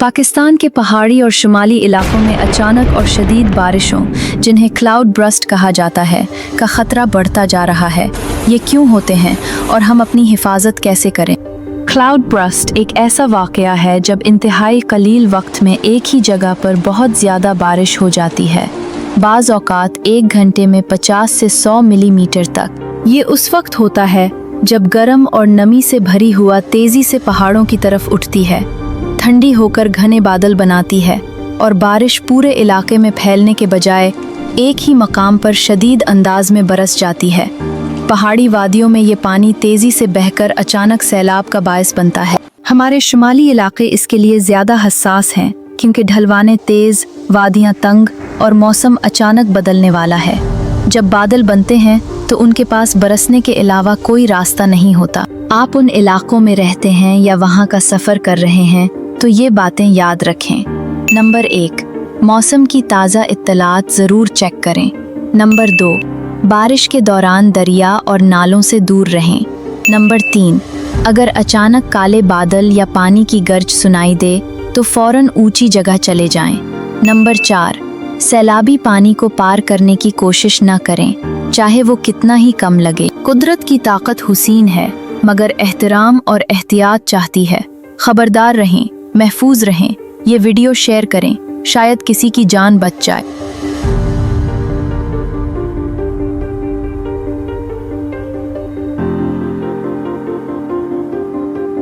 पाकिस्तान के पहाड़ी और शुमाली इलाकों में अचानक और शदीद बारिशों, जिन्हें क्लाउड बर्स्ट कहा जाता है, का खतरा बढ़ता जा रहा है। ये क्यों होते हैं और हम अपनी हिफाजत कैसे करें? क्लाउड बर्स्ट एक ऐसा वाक़या है जब इंतहाई कलील वक्त में एक ही जगह पर बहुत ज़्यादा बारिश हो जाती है, बाज़ औक़ात 1 घंटे में 50 से 100 मिलीमीटर तक। ये उस वक्त होता है जब गर्म और नमी से भरी हुआ तेज़ी से पहाड़ों की तरफ उठती है, ठंडी होकर घने बादल बनाती है और बारिश पूरे इलाके में फैलने के बजाय एक ही मकाम पर शदीद अंदाज में बरस जाती है। पहाड़ी वादियों में ये पानी तेज़ी से बहकर अचानक सैलाब का बायस बनता है। हमारे शुमाली इलाके इसके लिए ज़्यादा हसास हैं क्योंकि ढलवाने तेज़, वादियाँ तंग और मौसम अचानक बदलने वाला है। जब बादल बनते हैं तो उनके पास बरसने के अलावा कोई रास्ता नहीं होता। आप उन इलाकों में रहते हैं या वहाँ का सफ़र कर रहे हैं तो ये बातें याद रखें। नंबर 1, मौसम की ताज़ा इत्तलात ज़रूर चेक करें। नंबर 2, बारिश के दौरान दरिया और नालों से दूर रहें। नंबर 3, अगर अचानक काले बादल या पानी की गर्ज सुनाई दे तो फ़ौरन ऊंची जगह चले जाएं। नंबर 4, सैलाबी पानी को पार करने की कोशिश न करें, चाहे वो कितना ही कम लगे। कुदरत की ताकत हुसीन है मगर एहतराम और एहतियात चाहती है। खबरदार रहें, महफूज रहें। ये वीडियो शेयर करें, शायद किसी की जान बच जाए।